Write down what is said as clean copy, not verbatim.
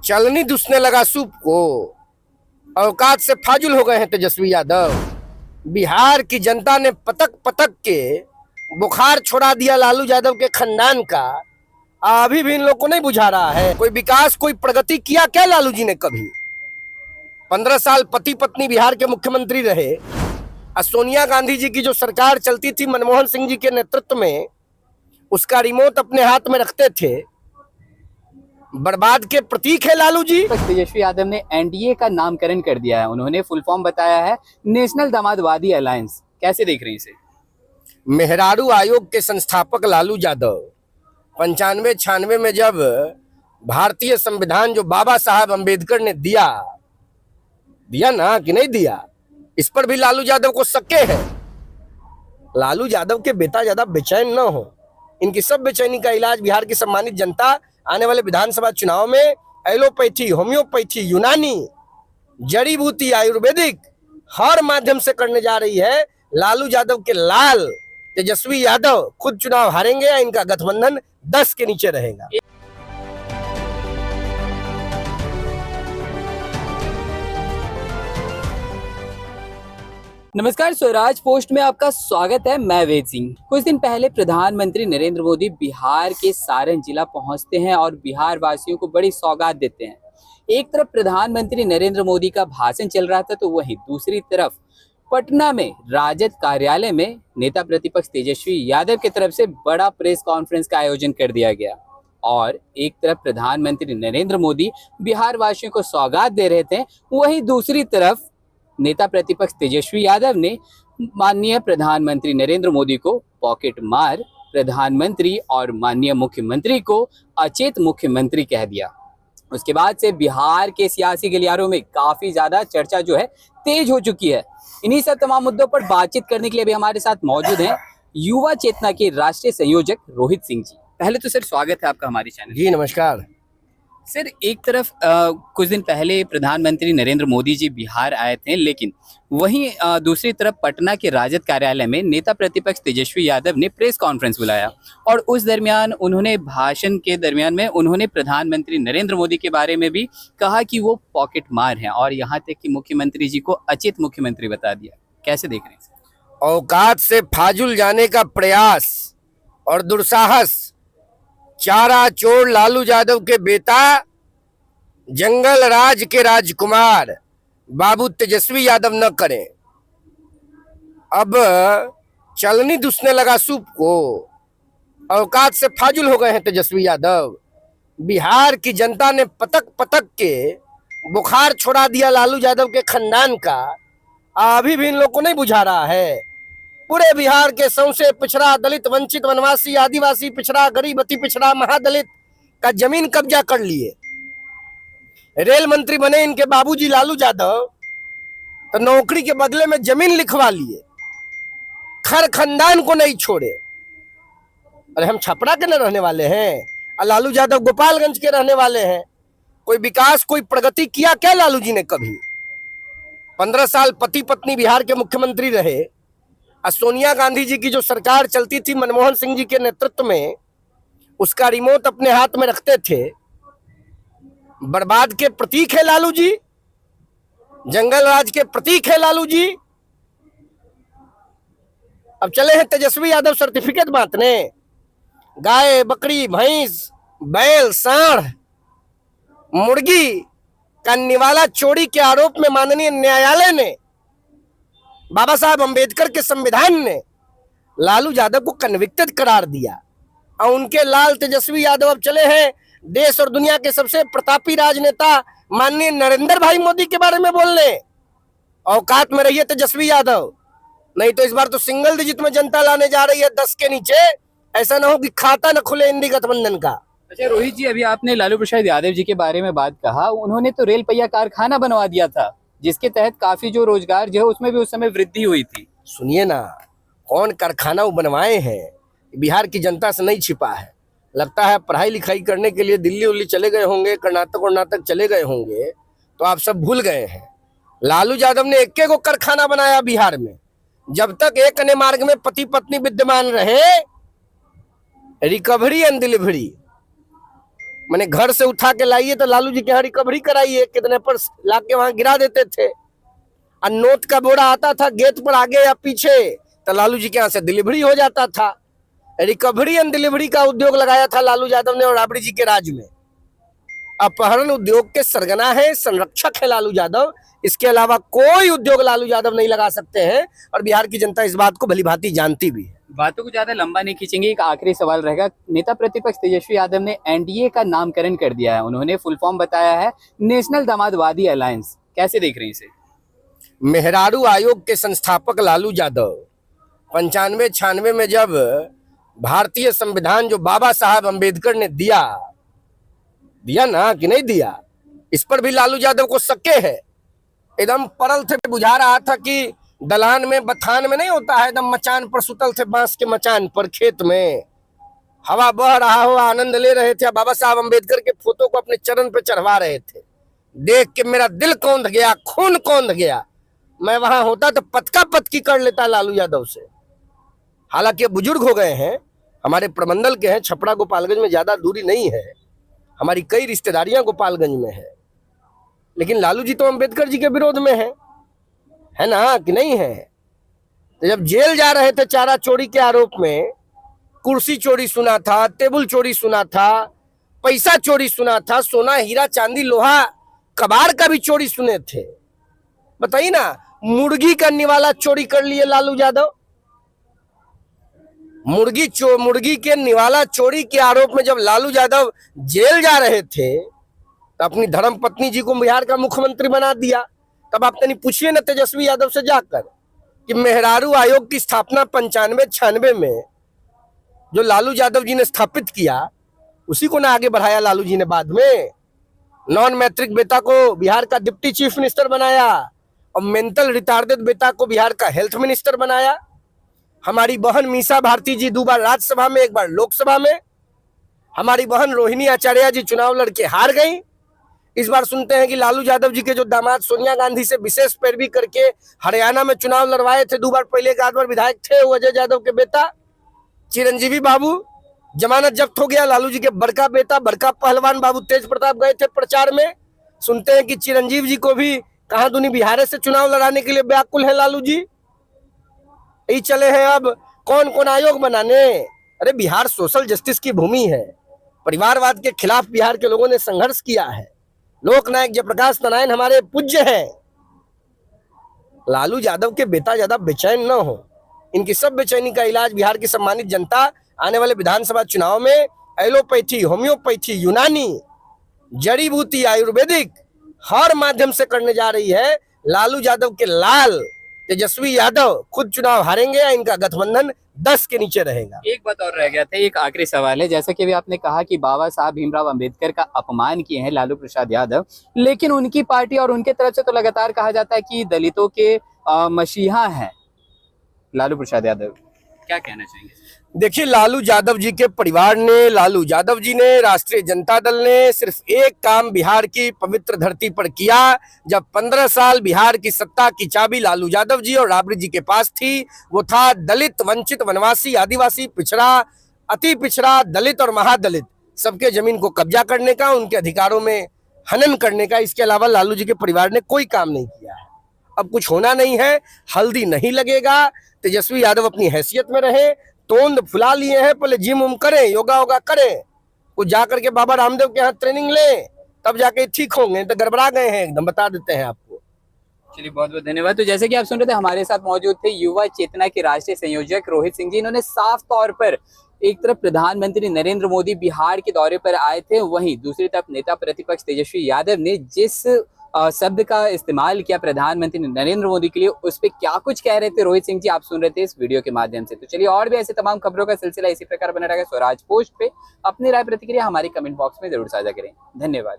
चलनी दुसने लगा सूप को। औकात से फाजुल हो गए हैं तेजस्वी यादव। बिहार की जनता ने पटक पटक के बुखार छोड़ा दिया लालू यादव के खानदान का। अभी भी इन लोग को नहीं बुझा रहा है। कोई विकास, कोई प्रगति किया क्या लालू जी ने कभी? 15 साल पति पत्नी बिहार के मुख्यमंत्री रहे। और सोनिया गांधी जी की जो सरकार चलती थी मनमोहन सिंह जी के नेतृत्व में, उसका रिमोट अपने हाथ में रखते थे। बर्बाद के प्रतीक है लालू जी। तेजस्वी यादव ने एनडीए का नामकरण कर दिया है। उन्होंने फुल फॉर्म बताया है नेशनल दामादवादी अलायंस। कैसे देख रहे हैं इसे? मेहरारू आयोग के संस्थापक लालू यादव 95-96 में जब भारतीय संविधान जो बाबा साहब अंबेडकर ने दिया ना कि नहीं दिया, इस पर भी लालू यादव को शक्के है। लालू यादव के बेटा ज्यादा बेचैन न हो। इनकी सब बेचैनी का इलाज बिहार की सम्मानित जनता आने वाले विधानसभा चुनाव में एलोपैथी, होम्योपैथी, यूनानी, जड़ी बूटी, आयुर्वेदिक हर माध्यम से करने जा रही है। लालू यादव के लाल तेजस्वी यादव खुद चुनाव हारेंगे या इनका गठबंधन 10 के नीचे रहेगा। नमस्कार, स्वराज पोस्ट में आपका स्वागत है। मैं वेद सिंह। कुछ दिन पहले प्रधानमंत्री नरेंद्र मोदी बिहार के सारण जिला पहुंचते हैं और बिहार वासियों को बड़ी सौगात देते हैं। एक तरफ प्रधानमंत्री नरेंद्र मोदी का भाषण चल रहा था, तो वहीं दूसरी तरफ पटना में राजद कार्यालय में नेता प्रतिपक्ष तेजस्वी यादव की तरफ से बड़ा प्रेस कॉन्फ्रेंस का आयोजन कर दिया गया। और एक तरफ प्रधानमंत्री नरेंद्र मोदी बिहार वासियों को सौगात दे रहे थे, वहीं दूसरी तरफ नेता प्रतिपक्ष तेजस्वी यादव ने माननीय प्रधानमंत्री नरेंद्र मोदी को पॉकेट मार, प्रधानमंत्री और माननीय मुख्यमंत्री को अचेत मुख्यमंत्री कह दिया। उसके बाद से बिहार के सियासी गलियारों में काफी ज्यादा चर्चा जो है तेज हो चुकी है। इन्हीं सब तमाम मुद्दों पर बातचीत करने के लिए भी हमारे साथ मौजूद हैं युवा चेतना के राष्ट्रीय संयोजक रोहित सिंह जी। पहले तो सर स्वागत है आपका हमारे चैनल। जी नमस्कार सर, एक तरफ कुछ दिन पहले प्रधानमंत्री नरेंद्र मोदी जी बिहार आए थे, लेकिन वहीं दूसरी तरफ पटना के राजद कार्यालय में नेता प्रतिपक्ष तेजस्वी यादव ने प्रेस कॉन्फ्रेंस बुलाया और उस दरमियान उन्होंने भाषण के दरमियान में उन्होंने प्रधानमंत्री नरेंद्र मोदी के बारे में भी कहा कि वो पॉकेट मार हैं और यहाँ तक कि मुख्यमंत्री जी को अचेत मुख्यमंत्री बता दिया। कैसे देख रहे हैं सर? औकात से फाजुल जाने का प्रयास और दुस्साहस चारा चोर लालू यादव के बेटा, जंगल राज के राजकुमार बाबू तेजस्वी यादव न करें। अब चलनी दुसने लगा सूप को। औकात से फाजुल हो गए हैं तेजस्वी यादव। बिहार की जनता ने पटक पटक के बुखार छोड़ा दिया लालू यादव के खानदान का। अभी भी इन लोग को नहीं बुझा रहा है। पूरे बिहार के सौसे पिछड़ा, दलित, वंचित, वनवासी, आदिवासी पिछड़ा, गरीब, अति पिछड़ा, महादलित का जमीन कब्जा कर लिए। रेल मंत्री बने इनके बाबूजी लालू यादव, तो नौकरी के बदले में जमीन लिखवा लिए। खर खानदान को नहीं छोड़े। अरे हम छपरा के न रहने वाले हैं और लालू यादव गोपालगंज के रहने वाले हैं। कोई विकास, कोई प्रगति किया क्या लालू जी ने कभी? 15 साल पति पत्नी बिहार के मुख्यमंत्री रहे। और सोनिया गांधी जी की जो सरकार चलती थी मनमोहन सिंह जी के नेतृत्व में, उसका रिमोट अपने हाथ में रखते थे। बर्बाद के प्रतीक है लालू जी। जंगल राज के प्रतीक है लालू जी। अब चले हैं तेजस्वी यादव सर्टिफिकेट बांटने। गाय, बकरी, भैंस, बैल, सांड, मुर्गी का निवाला चोरी के आरोप में माननीय न्यायालय ने, बाबा साहब अंबेडकर के संविधान ने लालू यादव को कन्विक्टेड करार दिया। और उनके लाल तेजस्वी यादव अब चले हैं देश और दुनिया के सबसे प्रतापी राजनेता माननीय नरेंद्र भाई मोदी के बारे में बोलने। औकात में रहिए तेजस्वी यादव, नहीं तो इस बार तो सिंगल डिजिट में जनता लाने जा रही है 10 के नीचे। ऐसा ना हो कि खाता न खुले इंडी गठबंधन का। अच्छा रोहित जी, अभी आपने लालू प्रसाद यादव जी के बारे में बात कहा। उन्होंने तो रेल पहिया कारखाना बनवा दिया था, जिसके तहत काफी जो रोजगार जो है उसमें भी उस समय वृद्धि हुई थी। सुनिए ना, कौन कारखाना वो बनवाए हैं, बिहार की जनता से नहीं छिपा है। लगता है पढ़ाई लिखाई करने के लिए दिल्ली उल्ली चले गए होंगे, कर्नाटक चले गए होंगे, तो आप सब भूल गए हैं। लालू यादव ने एक को कारखाना बनाया बिहार में। जब तक एक अन्य मार्ग में पति पत्नी विद्यमान रहे, रिकवरी एंड डिलीवरी मैंने घर से उठा के लाइए तो लालू जी के यहाँ रिकवरी कराइए, कितने पर ला के वहां गिरा देते थे। और नोट का बोरा आता था गेट पर आगे या पीछे तो लालू जी के यहाँ से डिलीवरी हो जाता था। रिकवरी एंड डिलीवरी का उद्योग लगाया था लालू यादव ने और राबड़ी जी के राज में। अपहरण उद्योग के सरगना है, संरक्षक है लालू यादव। इसके अलावा कोई उद्योग लालू यादव नहीं लगा सकते हैं और बिहार की जनता इस बात को भलीभांति जानती भी है। बातों को ज्यादा लंबा नहीं खींचेंगे, एक आखिरी सवाल रहेगा। नेता प्रतिपक्ष तेजस्वी यादव ने एनडीए का नामकरण कर दिया है, उन्होंने फुल फॉर्म बताया है नेशनल दामादवादी अलायंस, कैसे देख रहे हैं इसे? मेहरारू आयोग के संस्थापक लालू यादव 95-96 में जब भारतीय संविधान जो बाबा साहब अंबेडकर ने दिया ना कि नहीं दिया, इस पर भी लालू यादव को शक्के है। एकदम परल थे, बुझा रहा था कि दलान में बथान में नहीं होता है, एकदम मचान पर सुतल थे, बांस के मचान पर खेत में हवा बह रहा हो, आनंद ले रहे थे, बाबा साहब अंबेडकर के फोटो को अपने चरण पे चढ़वा रहे थे। देख के मेरा दिल कौंध गया, खून कौंध गया। मैं वहां होता तो पतका पतकी कर लेता लालू यादव से। हालांकि अब बुजुर्ग हो गए हैं, हमारे प्रमंडल के हैं, छपरा गोपालगंज में ज्यादा दूरी नहीं है, हमारी कई रिश्तेदारियां गोपालगंज में है, लेकिन लालू जी तो अंबेडकर जी के विरोध में है ना कि नहीं है? तो जब जेल जा रहे थे चारा चोरी के आरोप में, कुर्सी चोरी सुना था, टेबल चोरी सुना था, पैसा चोरी सुना था, सोना हीरा चांदी लोहा कबाड़ का भी चोरी सुने थे। बताइए ना, मुर्गी का निवाला चोरी कर लिए लालू यादव। मुर्गी के निवाला चोरी के आरोप में जब लालू यादव जेल जा रहे थे तो अपनी धर्म पत्नी जी को बिहार का मुख्यमंत्री बना दिया। तब आप तनी पूछिए ना तेजस्वी यादव से जाकर कि मेहरारू आयोग की स्थापना 95-96 में जो लालू यादव जी ने स्थापित किया, उसी को ना आगे बढ़ाया लालू जी ने। बाद में नॉन मैट्रिक बेटा को बिहार का डिप्टी चीफ मिनिस्टर बनाया और मेंटल रिटार्डेड बेटा को बिहार का हेल्थ मिनिस्टर बनाया। हमारी बहन मीसा भारती जी 2 बार राज्यसभा में, 1 बार लोकसभा में। हमारी बहन रोहिणी आचार्य जी चुनाव लड़के हार गई। इस बार सुनते हैं कि लालू यादव जी के जो दामाद सोनिया गांधी से विशेष पैरवी करके हरियाणा में चुनाव लड़वाए थे, 2 बार पहले, 1 बार विधायक थे, वो अजय यादव के बेटा चिरंजीवी बाबू, जमानत जब्त हो गया। लालू जी के बड़का बेटा, बड़का पहलवान बाबू तेज प्रताप गए थे प्रचार में। सुनते हैं कि चिरंजीव जी को भी कहां दुनी बिहार से चुनाव लड़ाने के लिए व्याकुल है लालू जी। यही चले हैं अब कौन कौन आयोग बनाने। अरे बिहार सोशल जस्टिस की भूमि है, परिवारवाद के खिलाफ बिहार के लोगों ने संघर्ष किया है। लोकनायक जयप्रकाश नारायण हमारे पूज्य हैं। लालू यादव के बेटा ज्यादा बेचैन न हो, इनकी सब बेचैनी का इलाज बिहार की सम्मानित जनता आने वाले विधानसभा चुनाव में एलोपैथी, होम्योपैथी, यूनानी, जड़ी बूटी, आयुर्वेदिक हर माध्यम से करने जा रही है। लालू यादव के लाल तेजस्वी यादव खुद चुनाव हारेंगे या इनका गठबंधन 10 के नीचे रहेगा। एक बात और रह गया था, एक आखिरी सवाल है। जैसा कि अभी आपने कहा कि बाबा साहब भीमराव अंबेडकर का अपमान किए हैं लालू प्रसाद यादव, लेकिन उनकी पार्टी और उनके तरफ से तो लगातार कहा जाता है कि दलितों के मसीहा हैं लालू प्रसाद यादव, क्या कहना चाहेंगे? देखिए, लालू यादव जी के परिवार ने, लालू यादव जी ने, राष्ट्रीय जनता दल ने सिर्फ एक काम बिहार की पवित्र धरती पर किया। जब 15 साल बिहार की सत्ता की चाबी लालू यादव जी और राबड़ी जी के पास थी, वो था दलित, वंचित, वनवासी, आदिवासी, पिछड़ा, अति पिछड़ा, दलित और महादलित सबके जमीन को कब्जा करने का, उनके अधिकारों में हनन करने का। इसके अलावा लालू जी के परिवार ने कोई काम नहीं किया है। अब कुछ होना नहीं है, हल्दी नहीं लगेगा। तेजस्वी यादव अपनी हैसियत में रहे, तोंद फुला लिए हैं, पहले जिम उम करें, योगा वोगा करें, कुछ जाकर के बाबा रामदेव के यहाँ ट्रेनिंग लें, तब जाके ठीक होंगे। तो गड़बड़ा गए हैं एकदम, बता देते हैं आपको। चलिए, बहुत बहुत धन्यवाद। तो जैसे कि आप सुन रहे थे, हमारे साथ मौजूद थे युवा चेतना के राष्ट्रीय संयोजक रोहित सिंह जी। इन्होंने साफ तौर पर एक तरफ प्रधानमंत्री नरेंद्र मोदी बिहार के दौरे पर आए थे, वहीं दूसरी तरफ नेता प्रतिपक्ष तेजस्वी यादव ने जिस शब्द का इस्तेमाल किया प्रधानमंत्री नरेंद्र मोदी के लिए, उस पर क्या कुछ कह रहे थे रोहित सिंह जी, आप सुन रहे थे इस वीडियो के माध्यम से। तो चलिए, और भी ऐसे तमाम खबरों का सिलसिला इसी प्रकार बना रहेगा। स्वराज पोस्ट पे अपनी राय प्रतिक्रिया हमारे कमेंट बॉक्स में जरूर साझा करें। धन्यवाद।